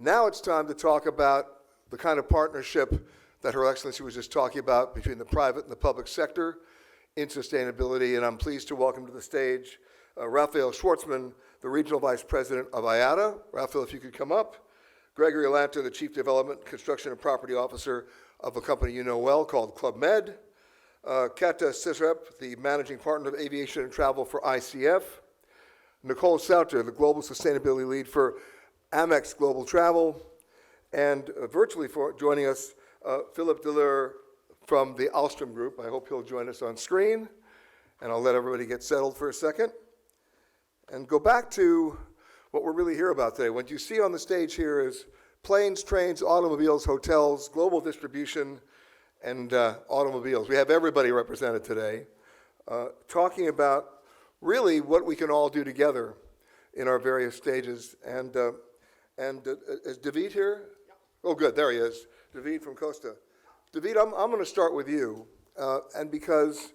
Now it's time to talk about the kind of partnership that Her Excellency was just talking about between the private and the public sector in sustainability, and I'm pleased to welcome to the stage Rafael Schvartzman, the Regional Vice President of IATA. Rafael, if you could come up. Gregory Lanter, the Chief Development, Construction, and Property Officer of a company you know well called Club Med. Kata, Cserep, the Managing Partner of Aviation and Travel for ICF. Nicole, Sautter, the Global Sustainability Lead for AMEX Global Travel. And virtually joining us, Philippe Delleur from the Alstom Group. I hope he'll join us on screen. And I'll let everybody get settled for a second. And go back to what we're really here about today. What you see on the stage here is planes, trains, automobiles, hotels, global distribution, and automobiles. We have everybody represented today, talking about really what we can all do together in our various stages. And is Davide here? Yeah. Oh, good, there he is. Davide from Costa. Davide, I'm going to start with you, and because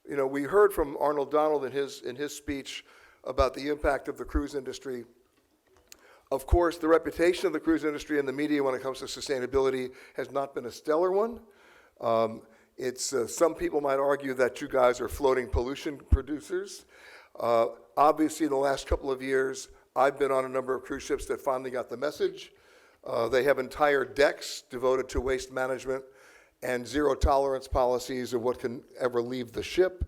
we heard from Arnold Donald in his speech about the impact of the cruise industry. Of course, the reputation of the cruise industry in the media when it comes to sustainability has not been a stellar one. Some people might argue that you guys are floating pollution producers. Obviously, in the last couple of years, I've been on a number of cruise ships that finally got the message. They have entire decks devoted to waste management and zero tolerance policies of what can ever leave the ship.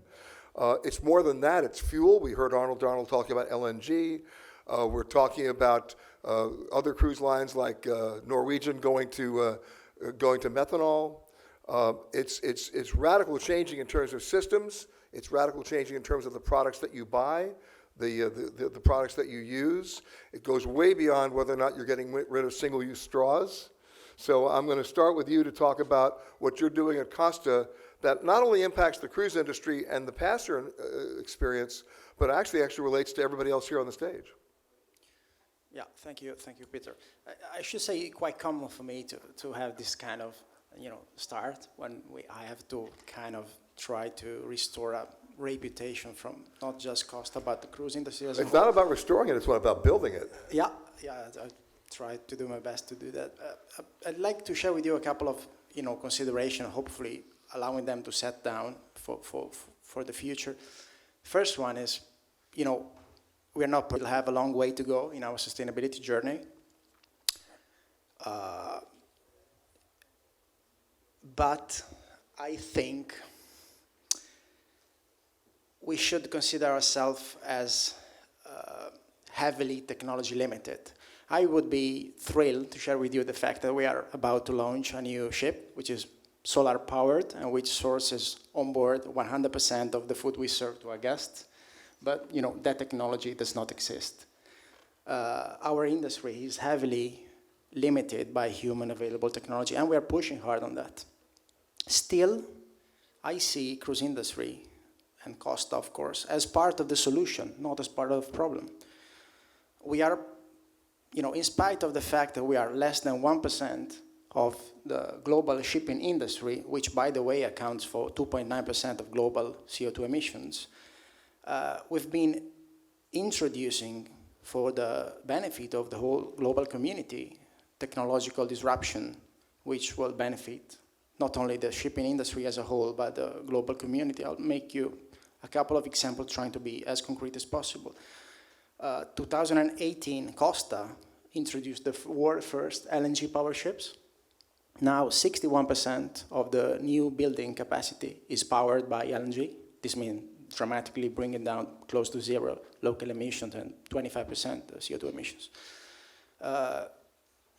It's more than that, it's fuel. We heard Arnold Donald talking about LNG. We're talking about other cruise lines like Norwegian going to methanol. It's radical changing in terms of systems. It's radical changing in terms of the products that you buy, the products that you use. It goes way beyond whether or not you're getting rid of single-use straws. So I'm going to start with you to talk about what you're doing at Costa that not only impacts the cruise industry and the passenger experience, but actually relates to everybody else here on the stage. Yeah, thank you, Peter. I should say quite common for me to have this kind of start when I have to kind of try to restore a reputation from not just Costa but the cruise industry as a whole. It's not about restoring it; it's about building it. Yeah, I try to do my best to do that. I'd like to share with you a couple of considerations, hopefully allowing them to set down for the future. First one is, we'll have a long way to go in our sustainability journey. But I think we should consider ourselves as heavily technology limited. I would be thrilled to share with you the fact that we are about to launch a new ship, which is solar powered and which sources on board 100% of the food we serve to our guests. But that technology does not exist. Our industry is heavily limited by human available technology, and we are pushing hard on that. Still, I see cruise industry and Costa, of course, as part of the solution, not as part of the problem. We are, in spite of the fact that we are less than 1% of the global shipping industry, which, by the way, accounts for 2.9% of global CO2 emissions, we've been introducing, for the benefit of the whole global community, technological disruption, which will benefit not only the shipping industry as a whole, but the global community. I'll make you a couple of examples trying to be as concrete as possible. 2018, Costa introduced the world's first LNG power ships. Now, 61% of the new building capacity is powered by LNG. This means dramatically bringing down close to zero local emissions and 25% CO2 emissions.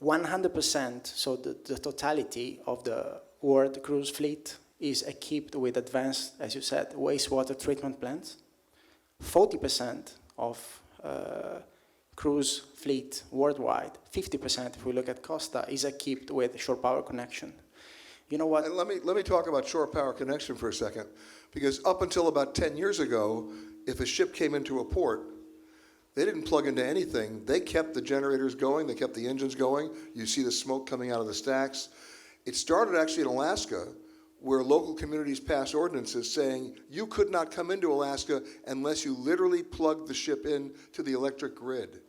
100%, so the totality of the world cruise fleet is equipped with advanced, as you said, wastewater treatment plants. 40% of cruise fleet worldwide, 50% if we look at Costa, is equipped with shore power connection. You know what? And let me talk about shore power connection for a second, because up until about 10 years ago, if a ship came into a port, they didn't plug into anything. They kept the generators going, they kept the engines going. You see the smoke coming out of the stacks. It started actually in Alaska, where local communities passed ordinances saying you could not come into Alaska unless you literally plugged the ship in to the electric grid.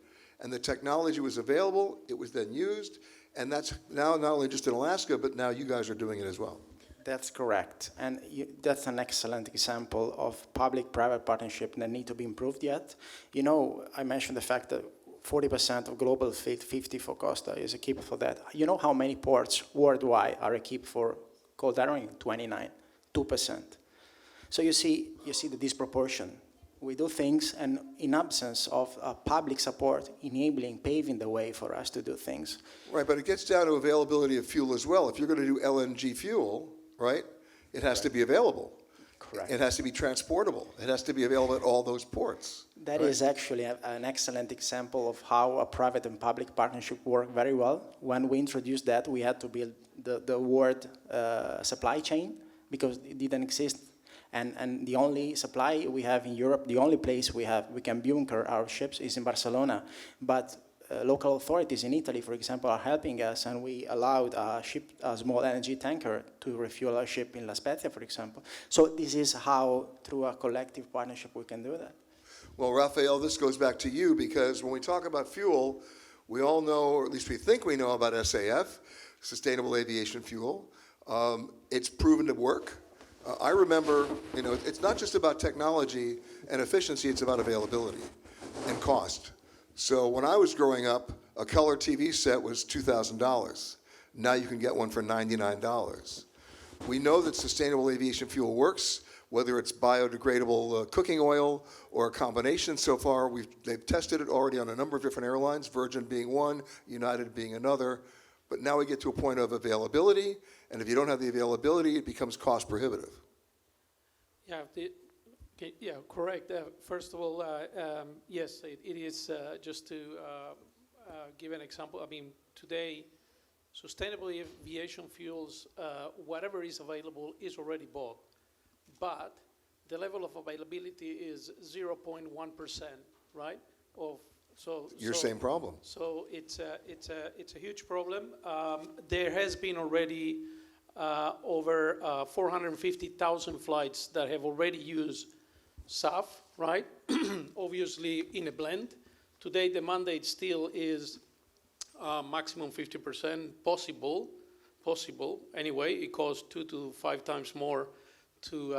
and the technology was available, it was then used, and that's now not only just in Alaska, but now you guys are doing it as well. That's correct. And that's an excellent example of public-private partnership that need to be improved yet. You know, I mentioned the fact that 40% of global fleet, 50 for Costa, is equipped for that. You know how many ports worldwide are equipped for cold ironing? 29, 2%. So you see the disproportion. We do things, and in absence of public support, enabling, paving the way for us to do things. Right, but it gets down to availability of fuel as well. If you're going to do LNG fuel, right, it has to be available. Correct. It has to be transportable. It has to be available at all those ports. That is actually an excellent example of how a private and public partnership work very well. When we introduced that, we had to build the world supply chain because it didn't exist. And the only supply we have in Europe, the only place we can bunker our ships is in Barcelona. But local authorities in Italy, for example, are helping us, and we allowed a small LNG tanker to refuel our ship in La Spezia, for example. So this is how, through a collective partnership, we can do that. Well, Rafael, this goes back to you because when we talk about fuel, we all know, or at least we think we know about SAF, Sustainable Aviation Fuel. It's proven to work. I remember, you know, it's not just about technology and efficiency, it's about availability and cost. So when I was growing up, a color TV set was $2,000. Now you can get one for $99. We know that sustainable aviation fuel works, whether it's biodegradable cooking oil or a combination. So far, they've tested it already on a number of different airlines, Virgin being one, United being another. But now we get to a point of availability, and if you don't have the availability, it becomes cost prohibitive. Yeah, correct. First of all, yes, it is just to give an example. I mean, today, sustainable aviation fuels, whatever is available is already bought, but the level of availability is 0.1%, right? Same problem. So it's a huge problem. There has been already over 450,000 flights that have already used SAF, right? Obviously in a blend. Today the mandate still is maximum 50% possible. Anyway, it costs 2 to 5 times more to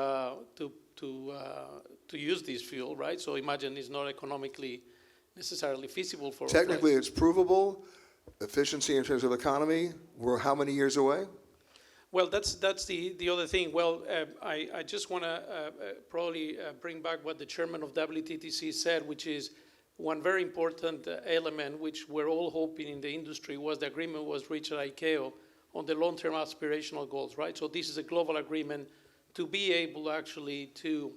use this fuel, right? So imagine it's not economically necessarily feasible for. Technically, it's provable. Efficiency in terms of economy, we're how many years away? Well, that's the other thing. Well, I just want to probably bring back what the chairman of WTTC said, which is one very important element, which we're all hoping in the industry, was the agreement was reached at ICAO on the long-term aspirational goals, right? So this is a global agreement to be able actually to,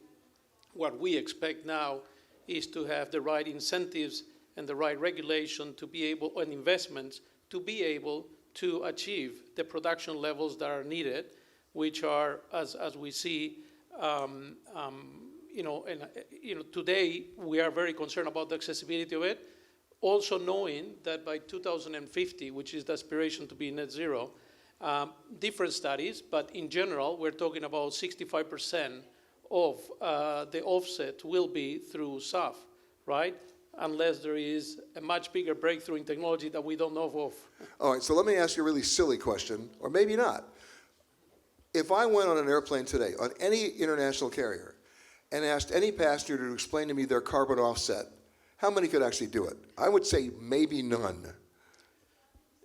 what we expect now is to have the right incentives and the right regulation to be able, and investments, to be able to achieve the production levels that are needed, which are, as we see, today we are very concerned about the accessibility of it, also knowing that by 2050, which is the aspiration to be net zero, different studies, but in general, we're talking about 65% of the offset will be through SAF, right? Unless there is a much bigger breakthrough in technology that we don't know of. All right, so let me ask you a really silly question, or maybe not. If I went on an airplane today, on any international carrier, and asked any passenger to explain to me their carbon offset, how many could actually do it? I would say maybe none.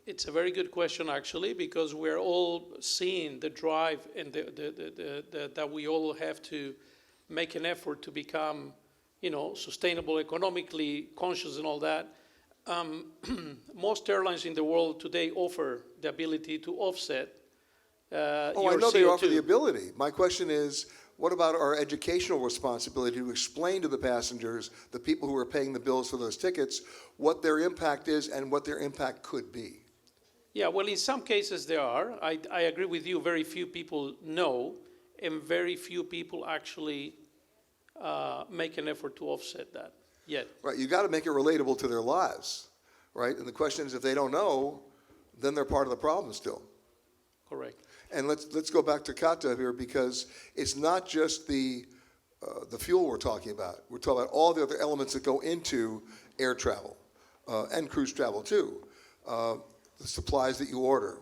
It's a very good question, actually, because we're all seeing the drive and that we all have to make an effort to become, sustainable, economically conscious and all that. Most airlines in the world today offer the ability to offset I your know CO2. they offer the ability. My question is, what about our educational responsibility to explain to the passengers, the people who are paying the bills for those tickets, what their impact is and what their impact could be? Yeah, well, in some cases there are. I agree with you. Very few people know, and very few people actually make an effort to offset that yet. Right, you got to make it relatable to their lives, right? And the question is, if they don't know, then they're part of the problem still. Correct. And let's go back to Kata here, because it's not just the fuel we're talking about. We're talking about all the other elements that go into air travel. and cruise travel too. The supplies that you order,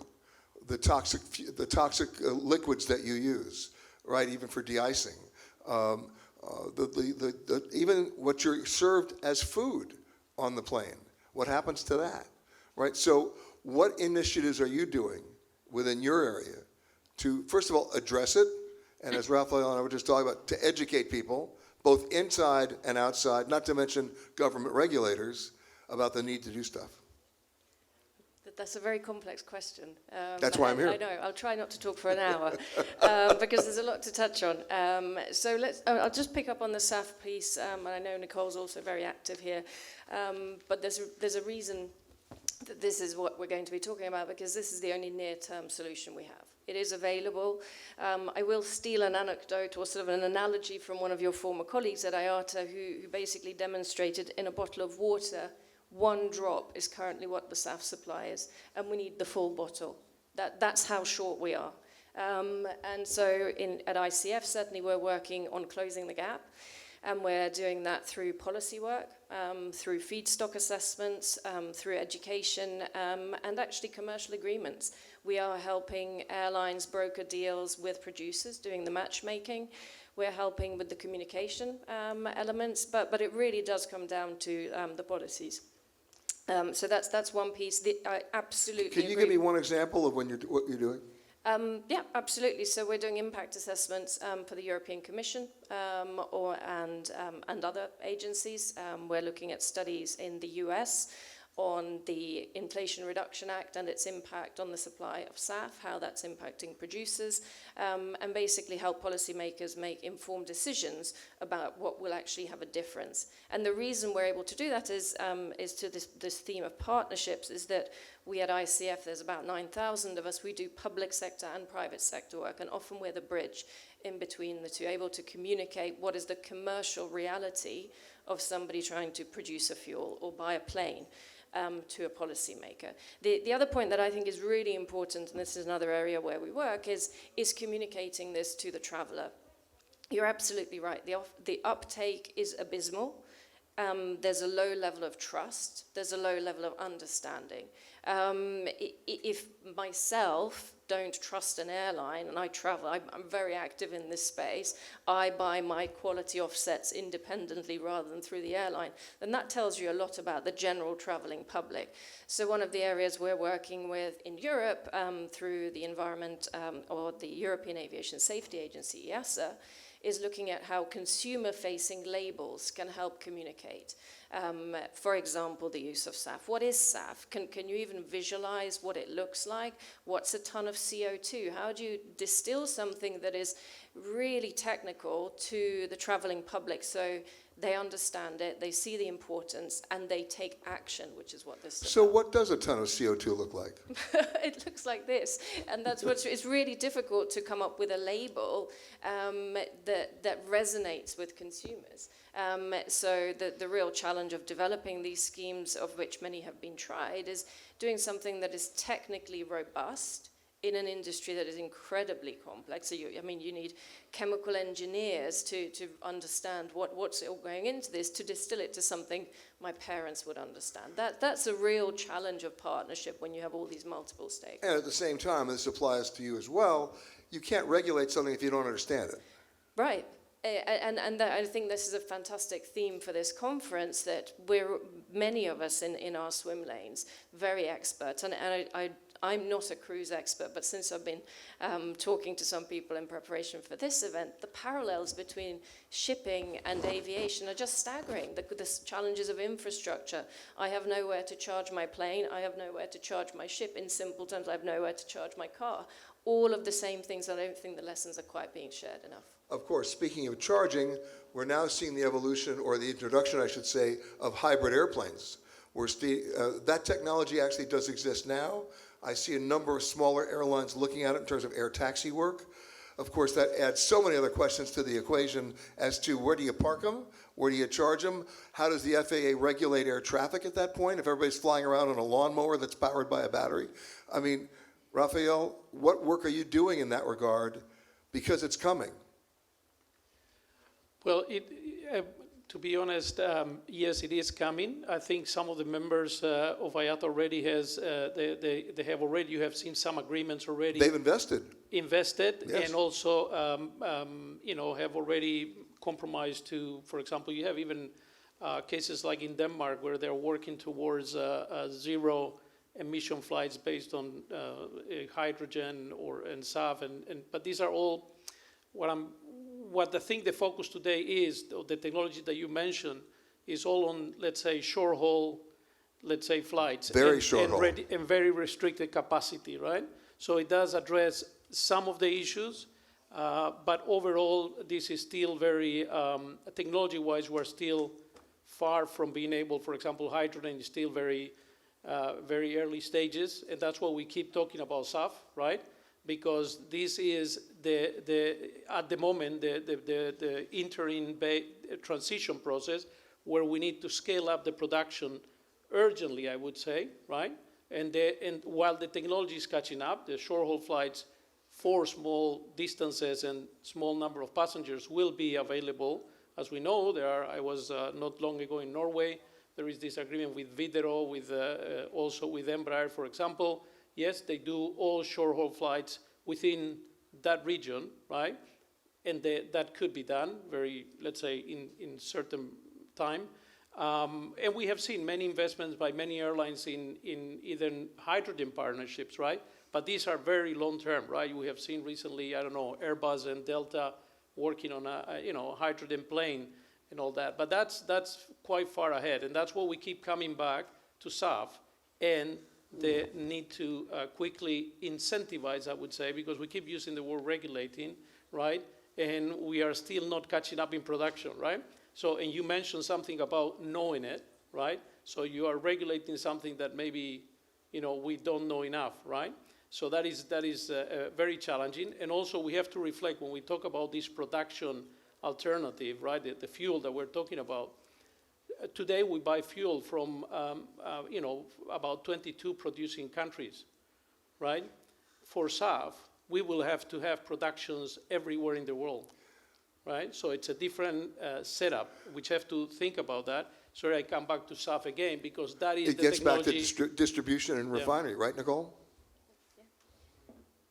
the toxic liquids that you use, right? Even for de-icing, even what you're served as food on the plane. What happens to that, right? So, what initiatives are you doing within your area to, first of all, address it, and as Rafael and I were just talking about, to educate people, both inside and outside, not to mention government regulators, about the need to do stuff? That's a very complex question. That's why I'm here. I know. I'll try not to talk for an hour because there's a lot to touch on. So I'll just pick up on the SAF piece, and I know Nicole's also very active here. But there's a reason that this is what we're going to be talking about, because this is the only near-term solution we have. It is available. I will steal an anecdote or sort of an analogy from one of your former colleagues at IATA who basically demonstrated in a bottle of water, 1 drop is currently what the SAF supply is, and we need the full bottle. That's how short we are. And so at ICF, certainly we're working on closing the gap, and we're doing that through policy work, through feedstock assessments, through education, and actually commercial agreements. We are helping airlines broker deals with producers, doing the matchmaking. We're helping with the communication elements, but it really does come down to the policies. So that's one piece. I absolutely Can you agree. give me one example of what you're doing? Yeah, absolutely. So we're doing impact assessments for the European Commission and other agencies. We're looking at studies in the US on the Inflation Reduction Act and its impact on the supply of SAF, how that's impacting producers, and basically help policymakers make informed decisions about what will actually have a difference. And the reason we're able to do that is to this theme of partnerships, is that we at ICF, there's about 9,000 of us, we do public sector and private sector work, and often we're the bridge in between the two, able to communicate what is the commercial reality of somebody trying to produce a fuel or buy a plane. To a policymaker. The other point that I think is really important, and this is another area where we work, is communicating this to the traveller. You're absolutely right. The uptake is abysmal. There's a low level of trust. There's a low level of understanding. If myself don't trust an airline, and I travel, I'm very active in this space, I buy my quality offsets independently rather than through the airline, then that tells you a lot about the general traveling public. So one of the areas we're working with in Europe through the environment or the European Aviation Safety Agency, EASA, is looking at how consumer-facing labels can help communicate. For example, the use of SAF. What is SAF? Can you even visualize what it looks like? What's a ton of CO2? How do you distill something that is really technical to the traveling public so they understand it, they see the importance, and they take action, which is what this is So about. what does a ton of CO2 look like? It looks like this, and that's what it's really difficult to come up with a label that resonates with consumers. So the real challenge of developing these schemes, of which many have been tried, is doing something that is technically robust in an industry that is incredibly complex. So you need chemical engineers to understand what's all going into this, to distill it to something my parents would understand. That's a real challenge of partnership when you have all these multiple stakeholders. And at the same time, this applies to you as well, you can't regulate something if you don't understand it. Right. And I think this is a fantastic theme for this conference, that many of us in our swim lanes, very expert. And I'm not a cruise expert, but since I've been talking to some people in preparation for this event, the parallels between shipping and aviation are just staggering. The challenges of infrastructure. I have nowhere to charge my plane. I have nowhere to charge my ship. In simple terms, I have nowhere to charge my car. All of the same things. I don't think the lessons are quite being shared enough. Of course, speaking of charging, we're now seeing the evolution, or the introduction, I should say, of hybrid airplanes, where that technology actually does exist now. I see a number of smaller airlines looking at it in terms of air taxi work. Of course, that adds so many other questions to the equation as to where do you park them? Where do you charge them? How does the FAA regulate air traffic at that point if everybody's flying around on a lawnmower that's powered by a battery? I mean, Rafael, what work are you doing in that regard? Because it's coming. Well, To be honest, yes, it is coming. I think some of the members of IATA already they have already, you have seen some agreements already. They've invested. Yes. And also, have already compromised to, for example, you have even cases like in Denmark where they're working towards zero emission flights based on hydrogen and SAF, but these are all what I think the focus today is, the technology that you mentioned, is all on, let's say, short-haul, flights. Very short-haul. And very restricted capacity, right? So it does address some of the issues, but overall, this is still very, technology-wise, we're still far from being able, for example, hydrogen is still very early stages, and that's why we keep talking about SAF, right? Because this is at the moment the interim transition process where we need to scale up the production urgently, I would say, right? And while the technology is catching up, the short-haul flights for small distances and small number of passengers will be available. As we know, I was not long ago in Norway. There is this agreement with Widerøe, also with Embraer, for example. Yes, they do all short-haul flights within that region, right? And that could be done very, let's say, in certain time. And we have seen many investments by many airlines in even hydrogen partnerships, right? But these are very long-term, right? We have seen recently, I don't know, Airbus and Delta working on a hydrogen plane and all that. But that's quite far ahead, and that's why we keep coming back to SAF and the need to quickly incentivize, I would say, because we keep using the word regulating, right? And we are still not catching up in production, right? So, and you mentioned something about knowing it, right? So you are regulating something that maybe, we don't know enough, right? So that is very challenging. And also we have to reflect when we talk about this production alternative, right? The fuel that we're talking about. Today we buy fuel from, about 22 producing countries, right? For SAF, we will have to have productions everywhere in the world, right? So it's a different setup, which have to think about that. Sorry, I come back to SAF again, because that is the technology. It gets back to distribution and refinery, right, Nicole?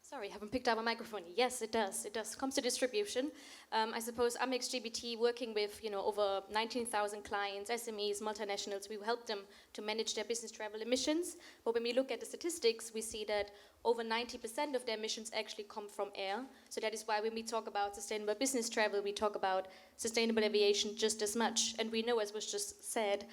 Sorry, haven't picked up a microphone. Yes, it does. It does. Comes to distribution. I suppose AMEX GBT, working with over 19,000 clients, SMEs, multinationals, we help them to manage their business travel emissions. But when we look at the statistics, we see that over 90% of their emissions actually come from air. So that is why when we talk about sustainable business travel, we talk about sustainable aviation just as much. And we know, as was just said,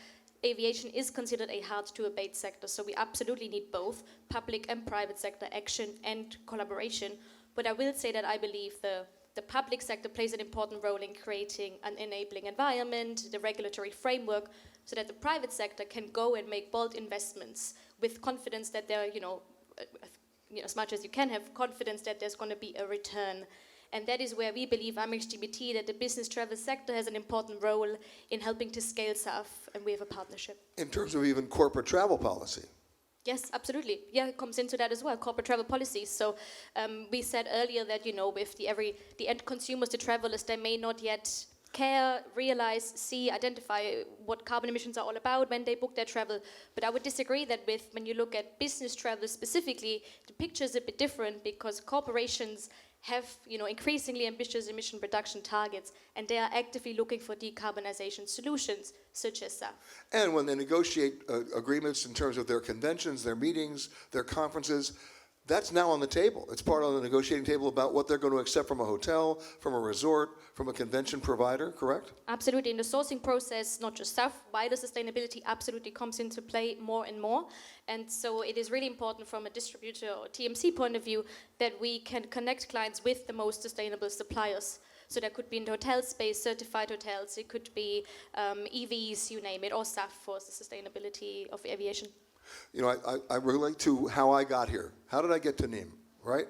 aviation is considered a hard-to-abate sector, so we absolutely need both public and private sector action and collaboration. But I will say that I believe the public sector plays an important role in creating an enabling environment, the regulatory framework, so that the private sector can go and make bold investments with confidence that they're, as much as you can have confidence that there's going to be a return. And that is where we believe, AMEX GBT, that the business travel sector has an important role in helping to scale SAF, and we have a partnership. In terms of even corporate travel policy. Yes, absolutely. Yeah, it comes into that as well, corporate travel policies. So we said earlier that, with the end consumers, the travelers, they may not yet care, realize, see, identify what carbon emissions are all about when they book their travel. But I would disagree that when you look at business travel specifically, the picture is a bit different, because corporations have increasingly ambitious emission reduction targets, and they are actively looking for decarbonization solutions such as SAF. And when they negotiate agreements in terms of their conventions, their meetings, their conferences, that's now on the table. It's part of the negotiating table about what they're going to accept from a hotel, from a resort, from a convention provider, correct? Absolutely. In the sourcing process, not just SAF, wider sustainability absolutely comes into play more and more. And so it is really important from a distributor or TMC point of view that we can connect clients with the most sustainable suppliers. So that could be in the hotel space, certified hotels, it could be EVs, you name it, or SAF for the sustainability of aviation. I relate to how I got here. How did I get to Nîmes, right?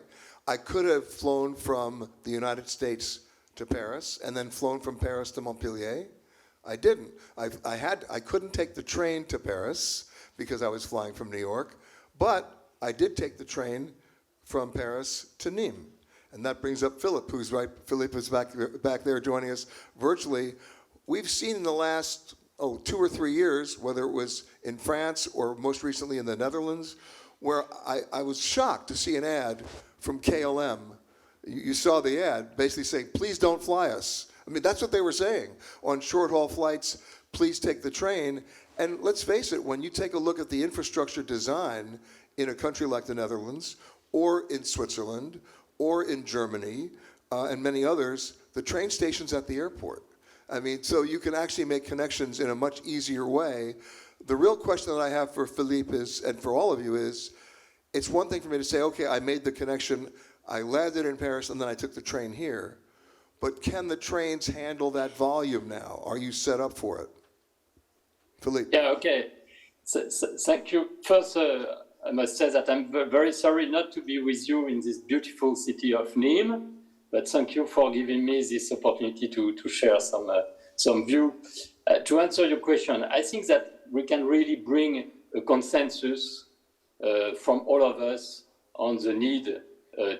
I could have flown from the United States to Paris and then flown from Paris to Montpellier. I didn't. I couldn't take the train to Paris because I was flying from New York, but I did take the train from Paris to Nîmes. And that brings up Philippe, who's right. Philippe is back there joining us virtually. we've seen in the last 2 or 3 years, whether it was in France or most recently in the Netherlands, where I was shocked to see an ad from KLM. You saw the ad basically saying, please don't fly us. I mean, that's what they were saying. On short-haul flights, please take the train. And let's face it, when you take a look at the infrastructure design in a country like the Netherlands, or in Switzerland, or in Germany, and many others, the train station's at the airport. I mean, so you can actually make connections in a much easier way. The real question that I have for Philippe is, and for all of you is, it's one thing for me to say, okay, I made the connection, I landed in Paris, and then I took the train here. But can the trains handle that volume now? Are you set up for it? Philippe. Yeah, okay. So, thank you. First, I must say that I'm very sorry not to be with you in this beautiful city of Nîmes, but thank you for giving me this opportunity to share some view. To answer your question, I think that we can really bring a consensus from all of us on the need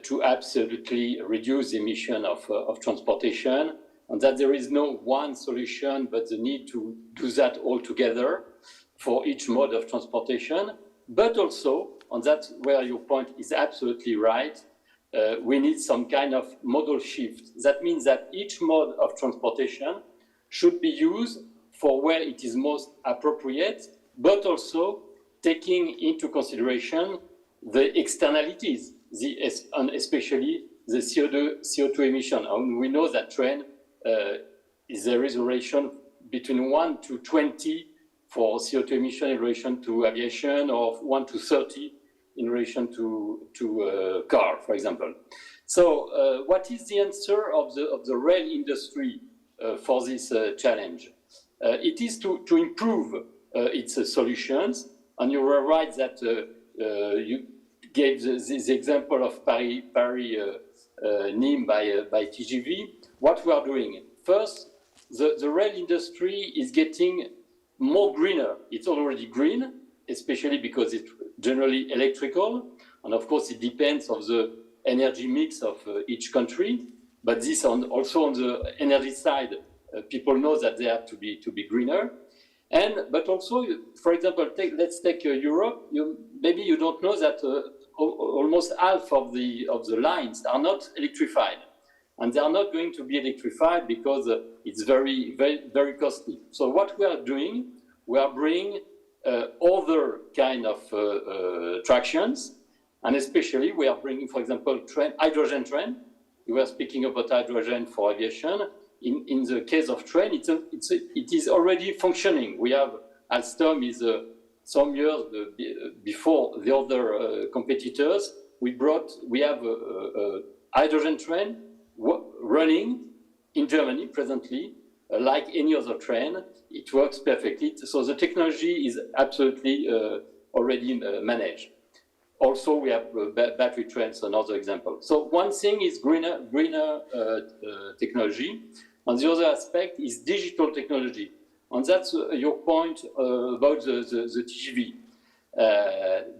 to absolutely reduce the emission of transportation, and that there is no one solution, but the need to do that all together for each mode of transportation. But also, and that's where your point is absolutely right, we need some kind of modal shift. That means that each mode of transportation should be used for where it is most appropriate, but also taking into consideration the externalities, and especially the CO2 emission. And we know that train there is a relation between 1 to 20 for CO2 emission in relation to aviation, or 1 to 30 in relation to car, for example. So what is the answer of the rail industry for this challenge? It is to improve its solutions. And you were right that you gave this example of Paris-Nîmes by TGV. What we are doing, first, the rail industry is getting more greener. It's already green, especially because it's generally electrical. And of course, it depends on the energy mix of each country. But this also on the energy side, people know that they have to be greener. But also, for example, let's take Europe. Maybe you don't know that almost half of the lines are not electrified. And they are not going to be electrified because it's very, very, very costly. So what we are doing, we are bringing other kind of tractions, and especially we are bringing, for example, hydrogen train. We were speaking about hydrogen for aviation. In the case of train, it is already functioning. We have Alstom is some years before the other competitors. We have a hydrogen train running in Germany presently, like any other train. It works perfectly. So the technology is absolutely already managed. Also, we have battery trains, another example. So one thing is greener technology, and the other aspect is digital technology. And that's your point about the TGV.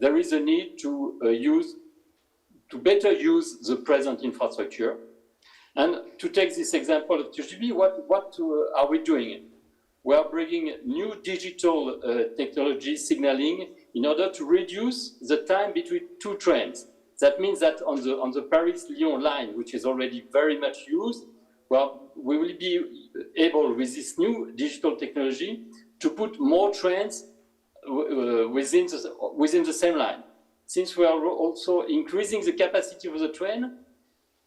There is a need to better use the present infrastructure. And to take this example of TGV, what are we doing? We are bringing new digital technology signaling in order to reduce the time between two trains. That means that on the Paris-Lyon line, which is already very much used, well, we will be able, with this new digital technology, to put more trains within the same line. Since we are also increasing the capacity of the train,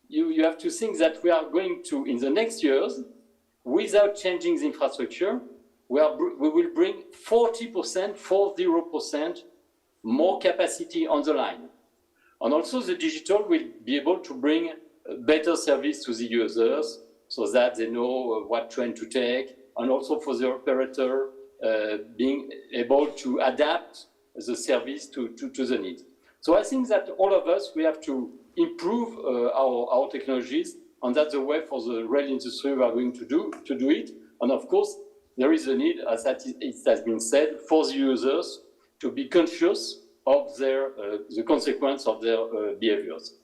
you have to think that we are going to, in the next years, without changing the infrastructure, we will bring 40% more capacity on the line. And also the digital will be able to bring better service to the users so that they know what train to take, and also for the operator being able to adapt the service to the needs. So I think that all of us, we have to improve our technologies, and that's the way for the rail industry we are going to do it. And of course, there is a need, as it has been said, for the users to be conscious of the consequence of their behaviors.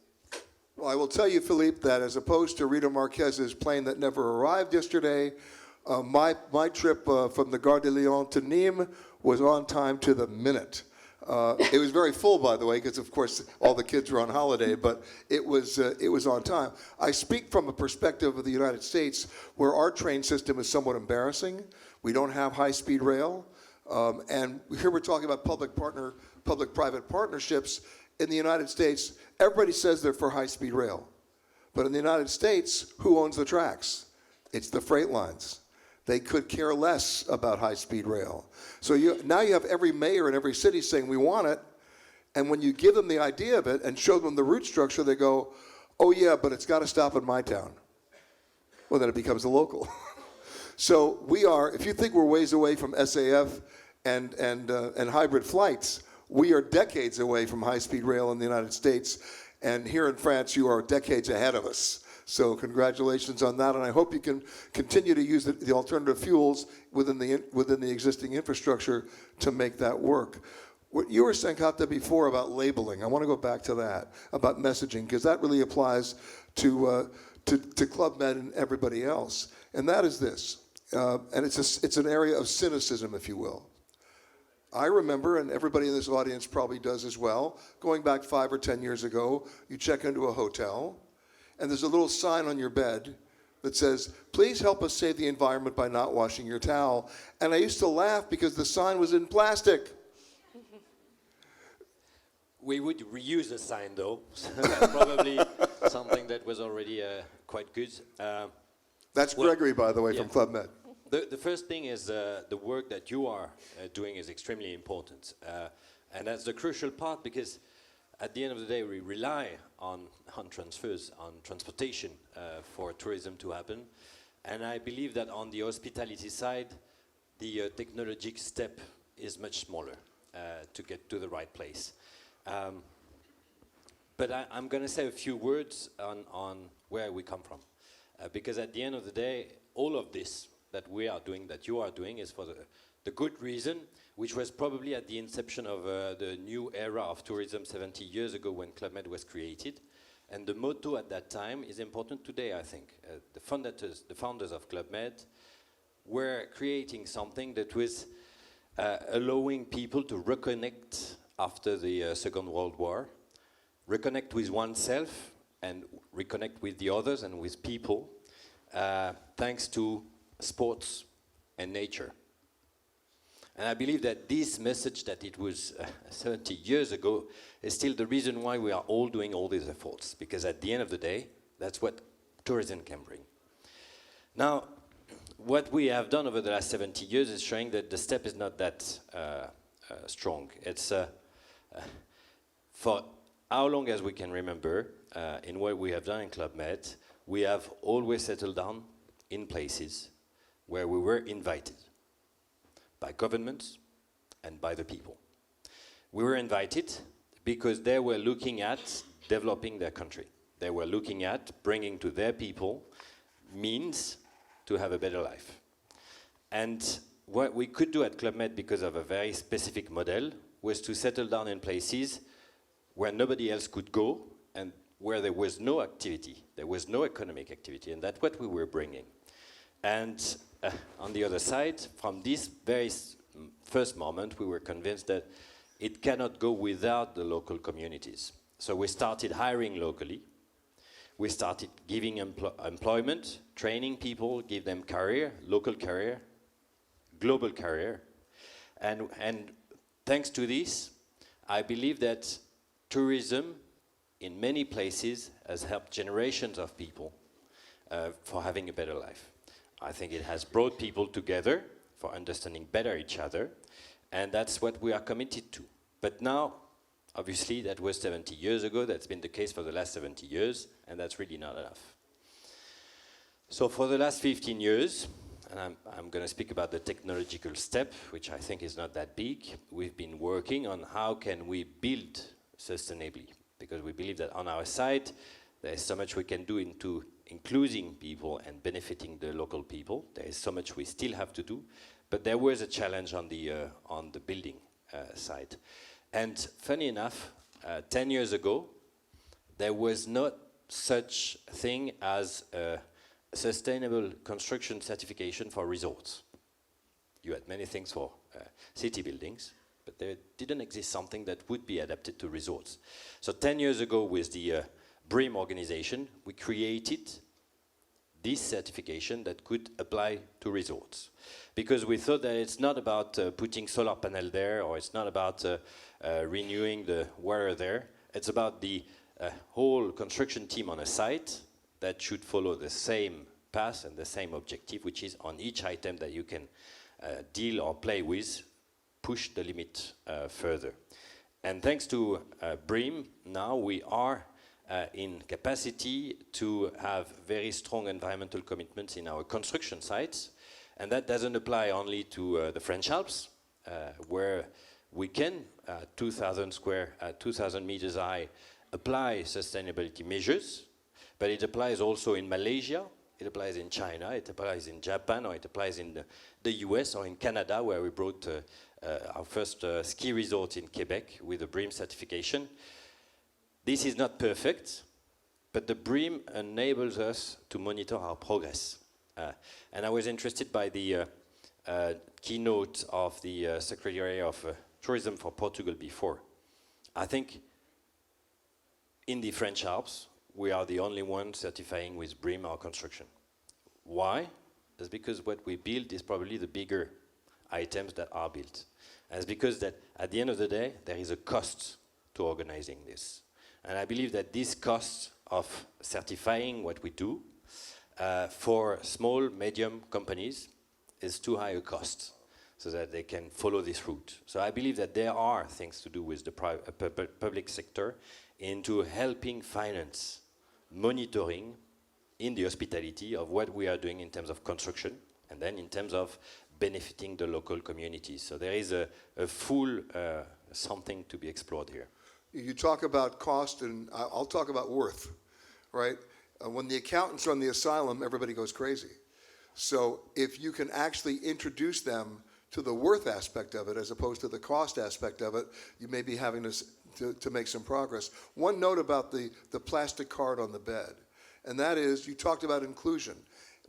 Well, I will tell you, Philippe, that as opposed to Rita Marquez's plane that never arrived yesterday, My trip from the Gare de Lyon to Nîmes was on time to the minute. It was very full, by the way, because of course all the kids were on holiday, but it was on time. I speak from a perspective of the United States, where our train system is somewhat embarrassing. We don't have high-speed rail, and here we're talking about public-private partnerships. In the United States, everybody says they're for high-speed rail, but in the United States, who owns the tracks? It's the freight lines. They could care less about high-speed rail. So now you have every mayor in every city saying, we want it, and when you give them the idea of it and show them the route structure, they go, oh yeah, but it's got to stop in my town. Well, then it becomes a local. So we are, if you think we're ways away from SAF and hybrid flights, we are decades away from high-speed rail in the United States, and here in France, you are decades ahead of us. So congratulations on that, and I hope you can continue to use the alternative fuels within the existing infrastructure to make that work. What you were saying, Kata, before about labeling, I want to go back to that, about messaging, because that really applies to Club Med and everybody else, and that is this, and it's an area of cynicism, if you will. I remember, and everybody in this audience probably does as well, going back 5 or 10 years ago, you check into a hotel, and there's a little sign on your bed that says, please help us save the environment by not washing your towel. And I used to laugh because the sign was in plastic. We would reuse the sign, though. Probably something that was already quite good. That's Gregory, by the way, from Club Med. The first thing is the work that you are doing is extremely important. And that's the crucial part, because at the end of the day, we rely on transfers, on transportation for tourism to happen. And I believe that on the hospitality side, the technological step is much smaller to get to the right place. But I'm going to say a few words on where we come from. Because at the end of the day, all of this that we are doing, that you are doing, is for the good reason, which was probably at the inception of the new era of tourism 70 years ago when Club Med was created. And the motto at that time is important today, I think. The founders of Club Med were creating something that was allowing people to reconnect after the Second World War, reconnect with oneself and reconnect with the others and with people, thanks to sports and nature. And I believe that this message that it was 70 years ago is still the reason why we are all doing all these efforts, because at the end of the day, that's what tourism can bring. Now, what we have done over the last 70 years is showing that the step is not that strong. It's for how long as we can remember, in what we have done in Club Med, we have always settled down in places where we were invited by governments and by the people. We were invited because they were looking at developing their country. They were looking at bringing to their people means to have a better life. And what we could do at Club Med, because of a very specific model, was to settle down in places where nobody else could go and where there was no activity, there was no economic activity, and that's what we were bringing. And on the other side, from this very first moment, we were convinced that it cannot go without the local communities. So we started hiring locally. We started giving employment, training people, give them career, local career, global career. And thanks to this, I believe that tourism in many places has helped generations of people for having a better life. I think it has brought people together for understanding better each other, and that's what we are committed to. But now, obviously, that was 70 years ago, that's been the case for the last 70 years, and that's really not enough. So for the last 15 years, and I'm going to speak about the technological step, which I think is not that big, we've been working on how can we build sustainably, because we believe that on our side, there is so much we can do into including people and benefiting the local people. There is so much we still have to do, but there was a challenge on the building side. And funny enough, 10 years ago, there was not such thing as sustainable construction certification for resorts. You had many things for city buildings, but there didn't exist something that would be adapted to resorts. So 10 years ago with the BREEAM organization, we created this certification that could apply to resorts. Because we thought that it's not about putting solar panel there, or it's not about renewing the water there. It's about the whole construction team on a site that should follow the same path and the same objective, which is on each item that you can deal or play with, push the limit further. And thanks to BREEAM, now we are in capacity to have very strong environmental commitments in our construction sites. And that doesn't apply only to the French Alps, where we can, 2,000 meters high, apply sustainability measures, but it applies also in Malaysia, it applies in China, it applies in Japan, or it applies in the US or in Canada, where we brought our first ski resort in Quebec with a BREEAM certification. This is not perfect, but the BREEAM enables us to monitor our progress. And I was interested by the keynote of the Secretary of Tourism for Portugal before. I think in the French Alps, we are the only one certifying with BREEAM our construction. Why? That's because what we build is probably the bigger items that are built. And it's because that at the end of the day, there is a cost to organizing this. And I believe that this cost of certifying what we do for small, medium companies is too high a cost so that they can follow this route. So I believe that there are things to do with the public sector into helping finance monitoring in the hospitality of what we are doing in terms of construction and then in terms of benefiting the local communities. So there is a full something to be explored here. You talk about cost, and I'll talk about worth, right? When the accountants run the asylum, everybody goes crazy. So if you can actually introduce them to the worth aspect of it as opposed to the cost aspect of it, you may be having to make some progress. One note about the plastic card on the bed, and that is you talked about inclusion.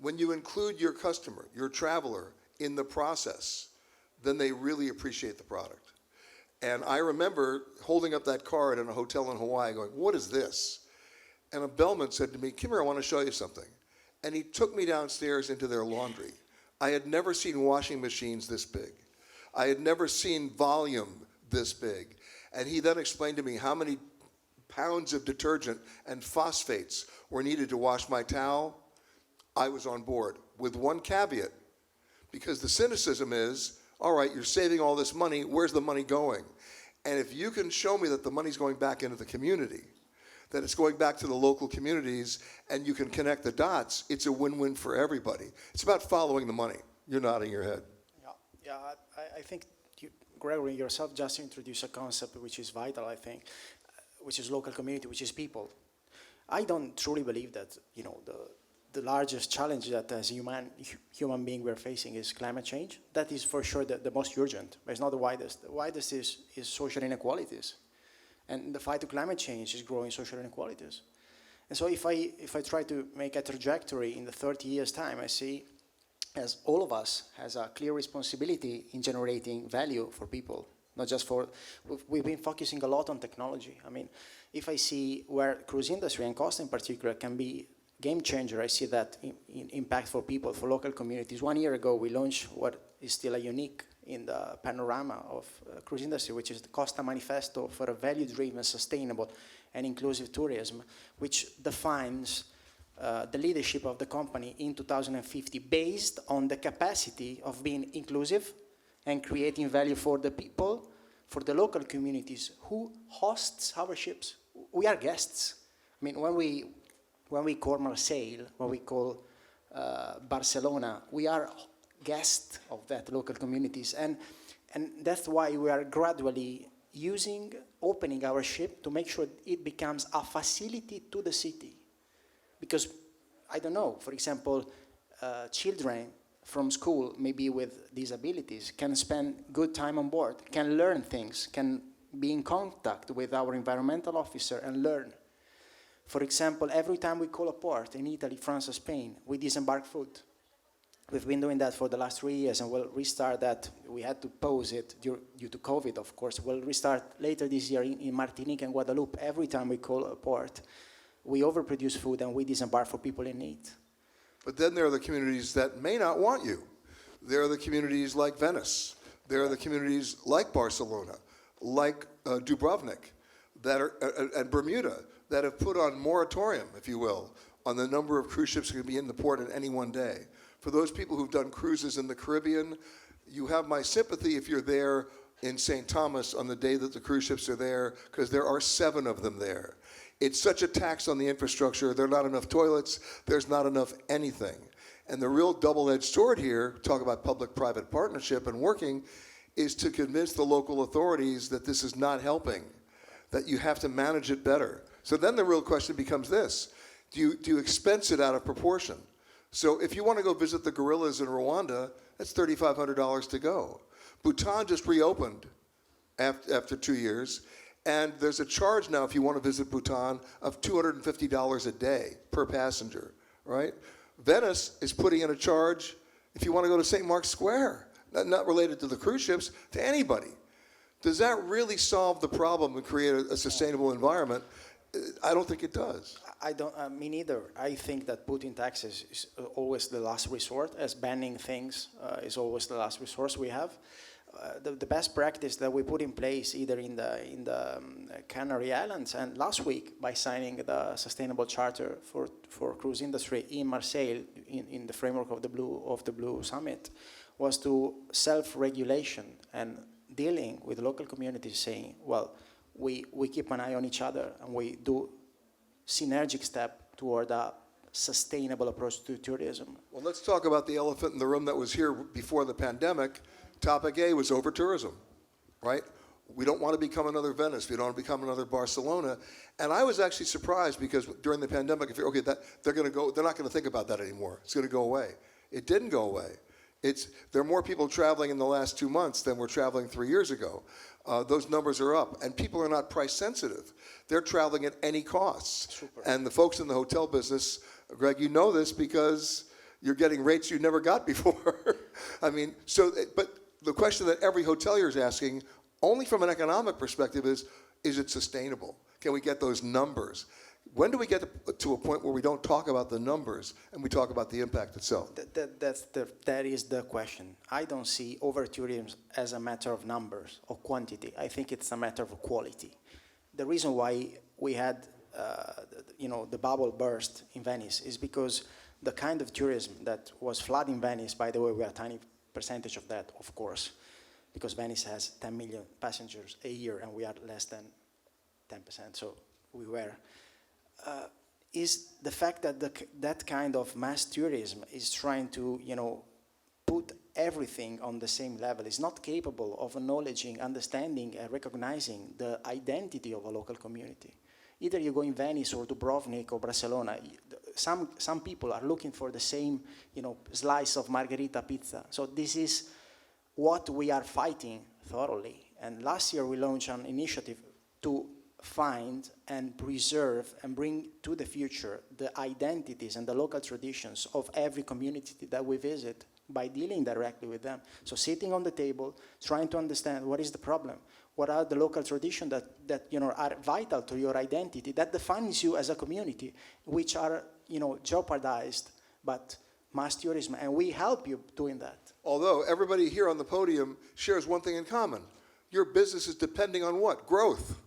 When you include your customer, your traveler, in the process, then they really appreciate the product. And I remember holding up that card in a hotel in Hawaii going, what is this? And a bellman said to me, come here, I want to show you something. And he took me downstairs into their laundry. I had never seen washing machines this big. I had never seen volume this big. And he then explained to me how many pounds of detergent and phosphates were needed to wash my towel. I was on board with one caveat, because the cynicism is, all right, you're saving all this money, where's the money going? And if you can show me that the money's going back into the community, that it's going back to the local communities, and you can connect the dots, it's a win-win for everybody. It's about following the money. You're nodding your head. Yeah, I think Gregory yourself just introduced a concept which is vital, I think, which is local community, which is people. I don't truly believe that, the largest challenge that as human being we're facing is climate change. That is for sure the most urgent, but it's not the widest. The widest is social inequalities. And the fight to climate change is growing social inequalities. And so if I try to make a trajectory in the 30 years' time, I see as all of us has a clear responsibility in generating value for people, not just for, we've been focusing a lot on technology. I mean, if I see where cruise industry and Costa in particular can be game changer, I see that in impact for people, for local communities. 1 year ago, we launched what is still a unique in the panorama of cruise industry, which is the Costa Manifesto for a value-driven, sustainable, and inclusive tourism, which defines the leadership of the company in 2050 based on the capacity of being inclusive and creating value for the people, for the local communities who hosts our ships. We are guests. I mean, when we call Marseille, when we call Barcelona, we are guests of that local communities. And that's why we are gradually opening our ship to make sure it becomes a facility to the city. Because, I don't know, for example, children from school, maybe with disabilities, can spend good time on board, can learn things, can be in contact with our environmental officer and learn. For example, every time we call a port in Italy, France, or Spain, we disembark food. We've been doing that for the last 3 years, and we'll restart that. We had to pause it due to COVID, of course. We'll restart later this year in Martinique and Guadeloupe. Every time we call a port, we overproduce food and we disembark for people in need. But then there are the communities that may not want you. There are the communities like Venice. There are the communities like Barcelona, like Dubrovnik, that are, and Bermuda, that have put on moratorium, if you will, on the number of cruise ships that can be in the port in any one day. For those people who've done cruises in the Caribbean, you have my sympathy if you're there in St. Thomas on the day that the cruise ships are there, because there are 7 of them there. It's such a tax on the infrastructure. There are not enough toilets. There's not enough anything. And the real double-edged sword here, talk about public-private partnership and working, is to convince the local authorities that this is not helping, that you have to manage it better. So then the real question becomes this: do you expense it out of proportion? So if you want to go visit the gorillas in Rwanda, that's $3,500 to go. Bhutan just reopened after 2 years, and there's a charge now if you want to visit Bhutan of $250 a day per passenger, right? Venice is putting in a charge if you want to go to St. Mark's Square, not related to the cruise ships, to anybody. Does that really solve the problem and create a sustainable environment? I don't think it does. Me neither. I think that putting taxes is always the last resort, as banning things is always the last resource we have. The best practice that we put in place, either in the Canary Islands and last week by signing the Sustainable Charter for cruise industry in Marseille in the framework of the Blue Summit, was to self-regulation and dealing with local communities, saying, well, we keep an eye on each other and we do synergic step toward a sustainable approach to tourism. Well, let's talk about the elephant in the room that was here before the pandemic. Topic A was over-tourism, right? We don't want to become another Venice. We don't want to become another Barcelona. And I was actually surprised because during the pandemic, I figured, okay, they're not going to think about that anymore. It's going to go away. It didn't go away. There are more people traveling in the last 2 months than were traveling 3 years ago. Those numbers are up, and people are not price sensitive. They're traveling at any cost. Super. And the folks in the hotel business, Greg, you know this because you're getting rates you never got before. I mean, but the question that every hotelier is asking, only from an economic perspective, is it sustainable? Can we get those numbers? When do we get to a point where we don't talk about the numbers and we talk about the impact itself? That is the question. I don't see over-tourism as a matter of numbers or quantity. I think it's a matter of quality. The reason why we had the bubble burst in Venice is because the kind of tourism that was flooding Venice, by the way, we are a tiny percentage of that, of course, because Venice has 10 million passengers a year and we are less than 10%, so we were. Is the fact that that kind of mass tourism is trying to, put everything on the same level, is not capable of acknowledging, understanding, and recognizing the identity of a local community. Either you go in Venice or Dubrovnik or Barcelona, some people are looking for the same, slice of margherita pizza. So this is what we are fighting thoroughly. And last year we launched an initiative to find and preserve and bring to the future the identities and the local traditions of every community that we visit by dealing directly with them. So sitting on the table, trying to understand what is the problem, what are the local traditions that are vital to your identity, that defines you as a community, which are jeopardized but mass tourism, and we help you doing that. Although everybody here on the podium shares one thing in common. Your business is depending on what? Growth.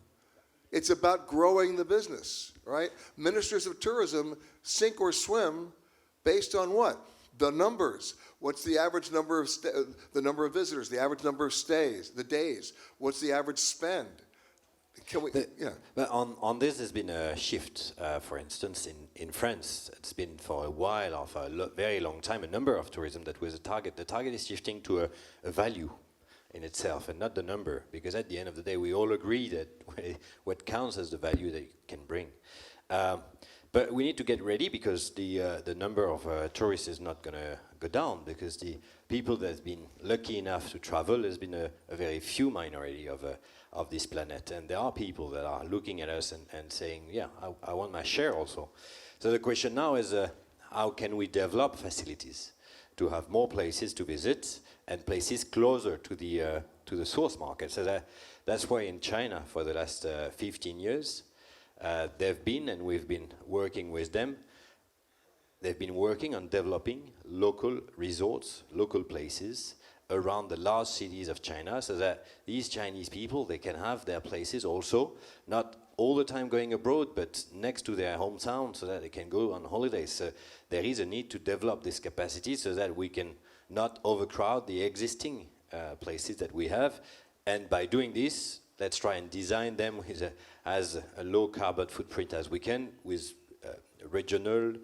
It's about growing the business, right? Ministers of tourism sink or swim based on what? The numbers. What's the average number of the number of visitors, the average number of stays, the days? What's the average spend? Can we? But on this, there's been a shift. For instance, in France, it's been for a while, or for a very long time, a number of tourism that was a target. The target is shifting to a value in itself and not the number, because at the end of the day we all agree that what counts as the value that you can bring. But we need to get ready because the number of tourists is not going to go down because the people that's been lucky enough to travel has been a very few minority of this planet. And there are people that are looking at us and saying, yeah, I want my share also. So the question now is how can we develop facilities to have more places to visit and places closer to the source market. So that's why in China for the last 15 years, they've been, and we've been working with them, they've been working on developing local resorts, local places around the large cities of China so that these Chinese people, they can have their places also, not all the time going abroad, but next to their hometown so that they can go on holidays. So there is a need to develop this capacity so that we can not overcrowd the existing places that we have. And by doing this, let's try and design them with as a low carbon footprint as we can with regional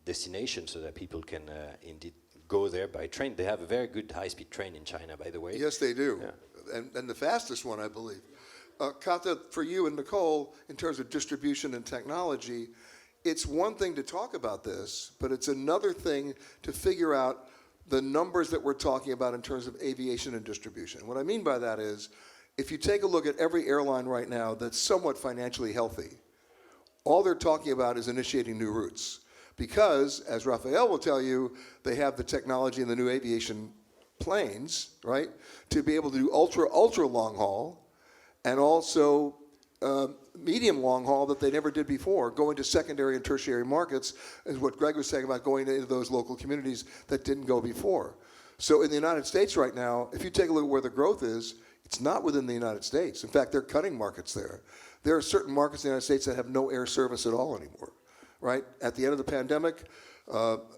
destinations so that people can indeed go there by train. They have a very good high-speed train in China, by the way. Yes, they do. Yeah. And the fastest one, I believe. Kata, for you and Nicole, in terms of distribution and technology, it's one thing to talk about this, but it's another thing to figure out the numbers that we're talking about in terms of aviation and distribution. What I mean by that is, if you take a look at every airline right now that's somewhat financially healthy, all they're talking about is initiating new routes. Because, as Rafael will tell you, they have the technology in the new aviation planes, right, to be able to do ultra long haul, and also medium long haul that they never did before. Going to secondary and tertiary markets is what Greg was saying about going into those local communities that didn't go before. So in the United States right now, if you take a look at where the growth is, it's not within the United States. In fact, they're cutting markets there. There are certain markets in the United States that have no air service at all anymore, right? At the end of the pandemic,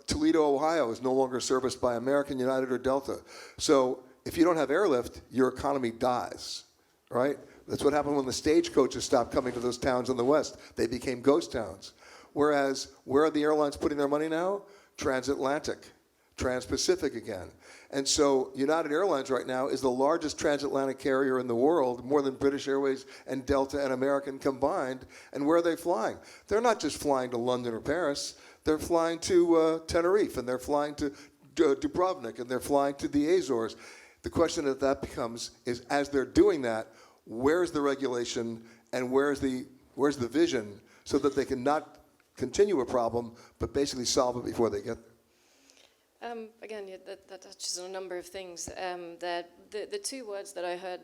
Toledo, Ohio is no longer serviced by American, United, or Delta. So if you don't have airlift, your economy dies, right? That's what happened when the stagecoaches stopped coming to those towns in the West. They became ghost towns. Whereas, where are the airlines putting their money now? Transatlantic, Trans-Pacific again. And so United Airlines right now is the largest transatlantic carrier in the world, more than British Airways and Delta and American combined. And where are they flying? They're not just flying to London or Paris. They're flying to Tenerife, and they're flying to Dubrovnik, and they're flying to the Azores. The question that becomes is, as they're doing that, where's the regulation and where's the vision so that they can not continue a problem, but basically solve it before they get there? Again, that touches on a number of things. The two words that I heard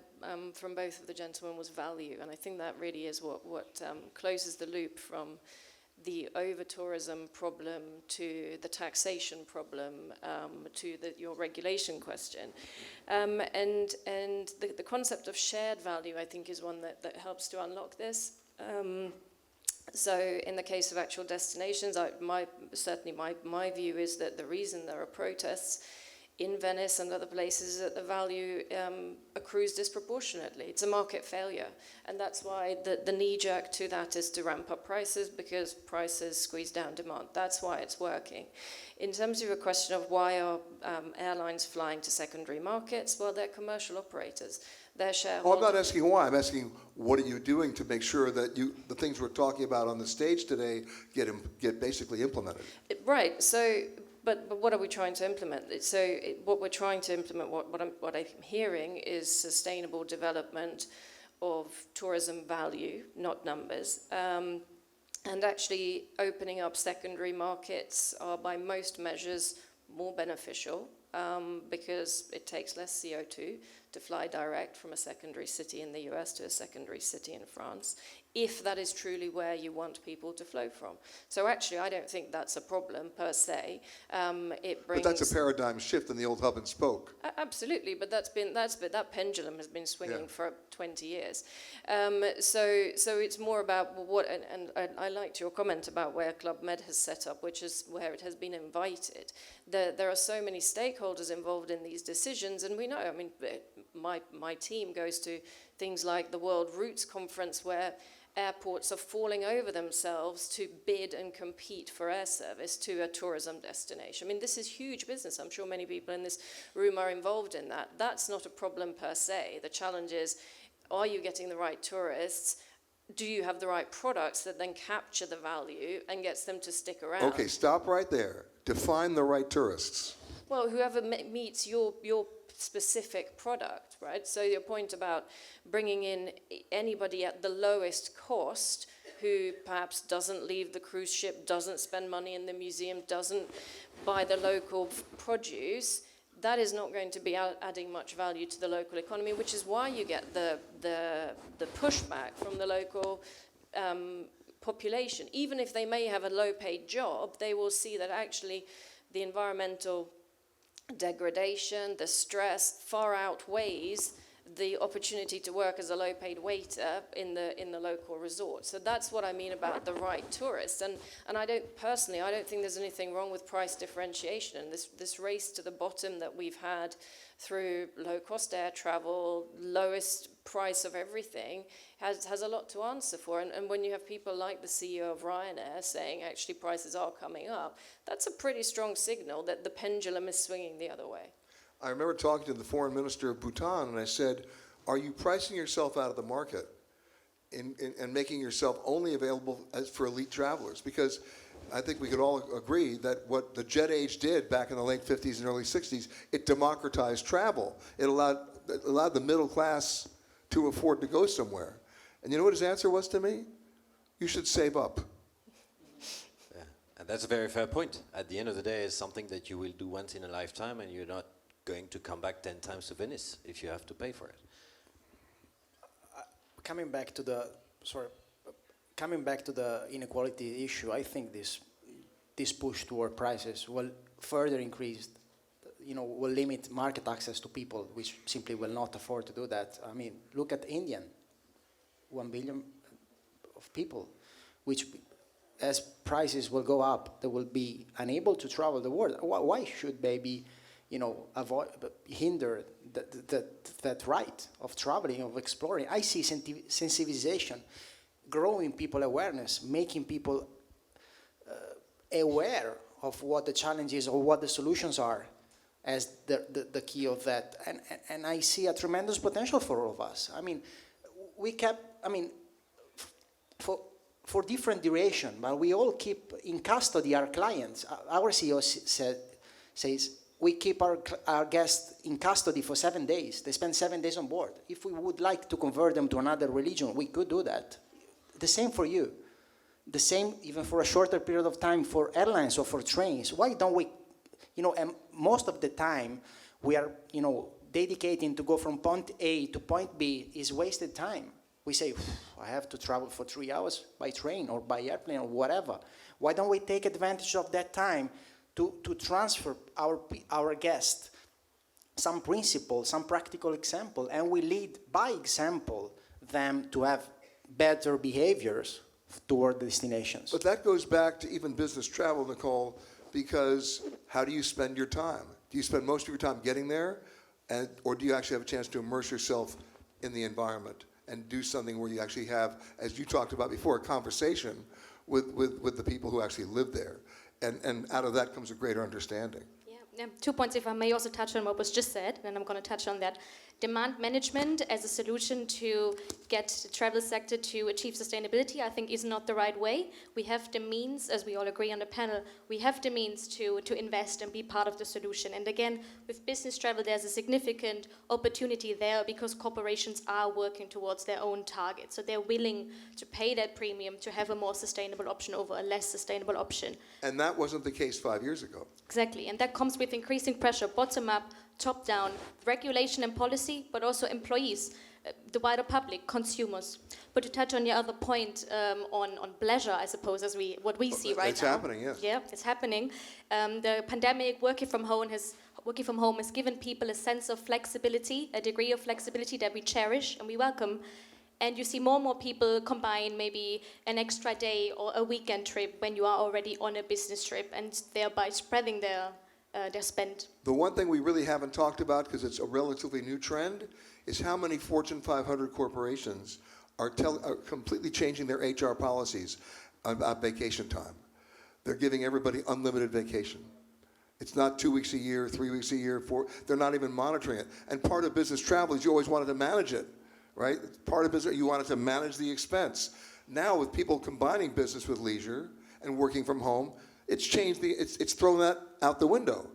from both of the gentlemen was value, and I think that really is what closes the loop from the over-tourism problem to the taxation problem to your regulation question. And the concept of shared value, I think, is one that helps to unlock this. So in the case of actual destinations, certainly my view is that the reason there are protests in Venice and other places is that the value accrues disproportionately. It's a market failure. And that's why the knee-jerk to that is to ramp up prices, because prices squeeze down demand. That's why it's working. In terms of your question of why are airlines flying to secondary markets, well, they're commercial operators. They're shareholders. Oh, I'm not asking why. I'm asking what are you doing to make sure that the things we're talking about on the stage today get basically implemented? Right. So, but what are we trying to implement? What we're trying to implement, what I'm hearing is sustainable development of tourism value, not numbers. And actually opening up secondary markets are by most measures more beneficial because it takes less CO2 to fly direct from a secondary city in the US to a secondary city in France, if that is truly where you want people to flow from. So actually, I don't think that's a problem per se. But that's a paradigm shift in the old hub and spoke. Absolutely, but that pendulum has been swinging for 20 years. So it's more about what, and I liked your comment about where Club Med has set up, which is where it has been invited. There are so many stakeholders involved in these decisions, and we know, I mean, my team goes to things like the World Routes Conference, where airports are falling over themselves to bid and compete for air service to a tourism destination. I mean, this is huge business. I'm sure many people in this room are involved in that. That's not a problem per se. The challenge is, are you getting the right tourists? do you have the right products that then capture the value and gets them to stick around? Okay, stop right there. Define the right tourists. Well, whoever meets your specific product, right? So your point about bringing in anybody at the lowest cost who perhaps doesn't leave the cruise ship, doesn't spend money in the museum, doesn't buy the local produce, that is not going to be adding much value to the local economy, which is why you get the pushback from the local population. Even if they may have a low-paid job, they will see that actually the environmental degradation, the stress far outweighs the opportunity to work as a low-paid waiter in the local resort. So that's what I mean about the right tourist. And I don't think there's anything wrong with price differentiation. And this race to the bottom that we've had through low-cost air travel, lowest price of everything, has a lot to answer for. And when you have people like the CEO of Ryanair saying actually prices are coming up, that's a pretty strong signal that the pendulum is swinging the other way. I remember talking to the foreign minister of Bhutan, and I said, are you pricing yourself out of the market and making yourself only available for elite travelers? Because I think we could all agree that what the jet age did back in the late 50s and early 60s, it democratized travel. It allowed the middle class to afford to go somewhere. And you know what his answer was to me? You should save up. Yeah. And that's a very fair point. At the end of the day, it's something that you will do once in a lifetime, and you're not going to come back 10 times to Venice if you have to pay for it. Coming back to the inequality issue, I think this push toward prices will further increase, will limit market access to people which simply will not afford to do that. I mean, look at India, 1 billion of people, which as prices will go up, they will be unable to travel the world. Why should they be hinder that right of traveling, of exploring? I see sensibilization, growing people awareness, making people aware of what the challenges or what the solutions are as the key of that. And I see a tremendous potential for all of us. I mean, for different duration, but we all keep in custody our clients. Our CEO says, we keep our guests in custody for 7 days. They spend 7 days on board. If we would like to convert them to another religion, we could do that. The same for you. The same even for a shorter period of time for airlines or for trains. Why don't we, and most of the time we are, dedicating to go from point A to point B is wasted time. We say, I have to travel for 3 hours by train or by airplane or whatever. Why don't we take advantage of that time to transfer our guests some principle, some practical example, and we lead by example them to have better behaviors toward the destinations. But that goes back to even business travel, Nicole, because how do you spend your time? Do you spend most of your time getting there, or do you actually have a chance to immerse yourself in the environment and do something where you actually have, as you talked about before, a conversation with the people who actually live there? And out of that comes a greater understanding. Yeah, 2 points, if I may also touch on what was just said, and I'm going to touch on that. Demand management as a solution to get the travel sector to achieve sustainability, I think is not the right way. We have the means, as we all agree on the panel, we have the means to invest and be part of the solution. And again, with business travel, there's a significant opportunity there because corporations are working towards their own targets. So they're willing to pay that premium to have a more sustainable option over a less sustainable option. And that wasn't the case 5 years ago. Exactly, and that comes with increasing pressure, bottom up, top down, regulation and policy, but also employees, the wider public, consumers. But to touch on your other point on pleasure, I suppose, what we see right now. It's happening, yes. Yeah, it's happening. The pandemic, working from home has given people a sense of flexibility, a degree of flexibility that we cherish and we welcome. And you see more and more people combine maybe an extra day or a weekend trip when you are already on a business trip, and thereby spreading their spend. The one thing we really haven't talked about, because it's a relatively new trend, is how many Fortune 500 corporations are completely changing their HR policies about vacation time. They're giving everybody unlimited vacation. It's not 2 weeks a year, 3 weeks a year, they're not even monitoring it. And part of business travel is you always wanted to manage it. right? Part of business, you wanted to manage the expense. Now with people combining business with leisure and working from home, it's changed it's thrown that out the window.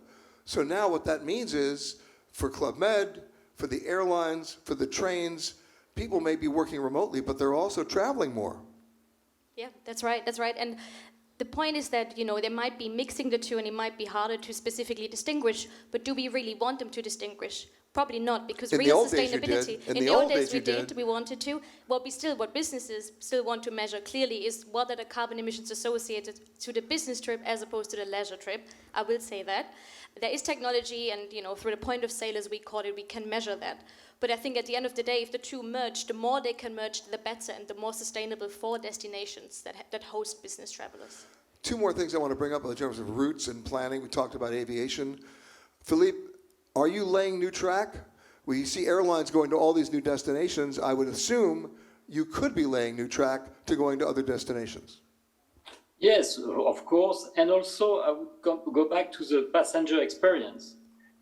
So now what that means is for Club Med, for the airlines, for the trains, people may be working remotely, but they're also traveling more. Yeah, that's right, that's right. And the point is that, they might be mixing the two and it might be harder to specifically distinguish, but do we really want them to distinguish? Probably not, because In the real old days you sustainability, did. in the old days we did, we wanted to. What businesses still want to measure clearly is what are the carbon emissions associated to the business trip as opposed to the leisure trip. I will say that. There is technology and, through the point of sale, as we call it, we can measure that. But I think at the end of the day, if the two merge, the more they can merge, the better and the more sustainable for destinations that host business travelers. Two more things I want to bring up in terms of routes and planning. We talked about aviation. Philippe, are you laying new track? We see airlines going to all these new destinations. I would assume you could be laying new track to going to other destinations. Yes, of course. And also, I would go back to the passenger experience.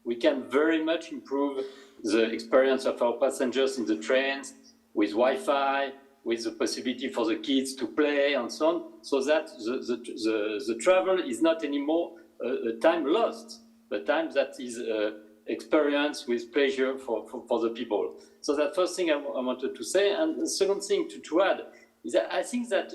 We can very much improve the experience of our passengers in the trains with Wi-Fi, with the possibility for the kids to play and so on, so that the travel is not anymore a time lost, but time that is experience with pleasure for the people. So that first thing I wanted to say. And the second thing to add is that I think that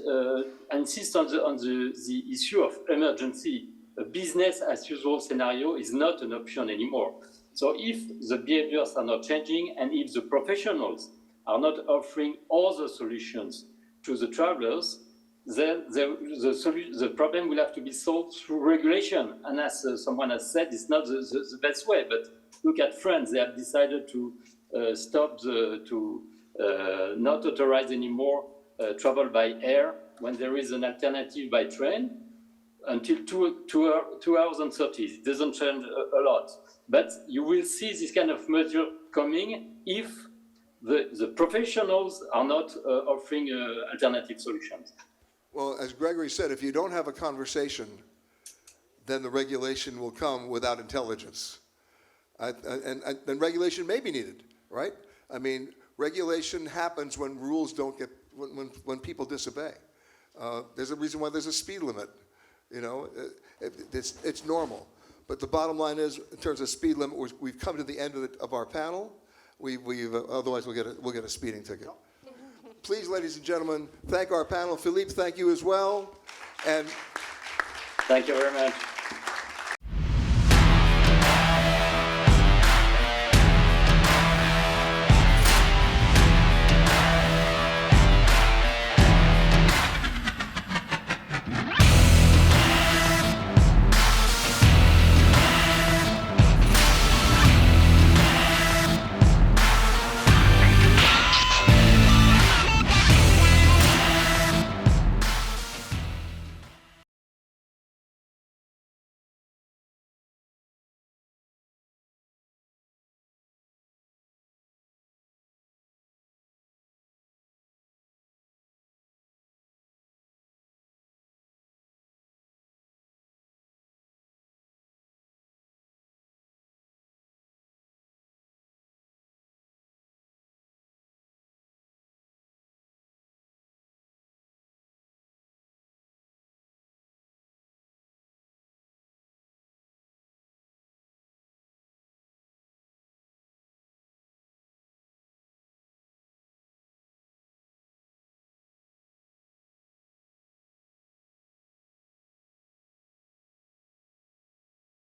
I insist on the issue of emergency. A business as usual scenario is not an option anymore. So if the behaviors are not changing and if the professionals are not offering all the solutions to the travelers, then the problem will have to be solved through regulation. And as someone has said, it's not the best way. But look at France; they have decided to stop not authorize anymore travel by air when there is an alternative by train until 2 hours and 30. It doesn't change a lot, but you will see this kind of measure coming if the professionals are not offering alternative solutions. Well, as Gregory said, if you don't have a conversation, then the regulation will come without intelligence. And regulation may be needed, right? I mean, regulation happens when rules don't get, when people disobey. There's a reason why there's a speed limit. It's normal. But the bottom line is, in terms of speed limit, we've come to the end of our panel. Otherwise we'll get a speeding ticket. Please, ladies and gentlemen, thank our panel. Philippe, thank you as well. And thank you very much.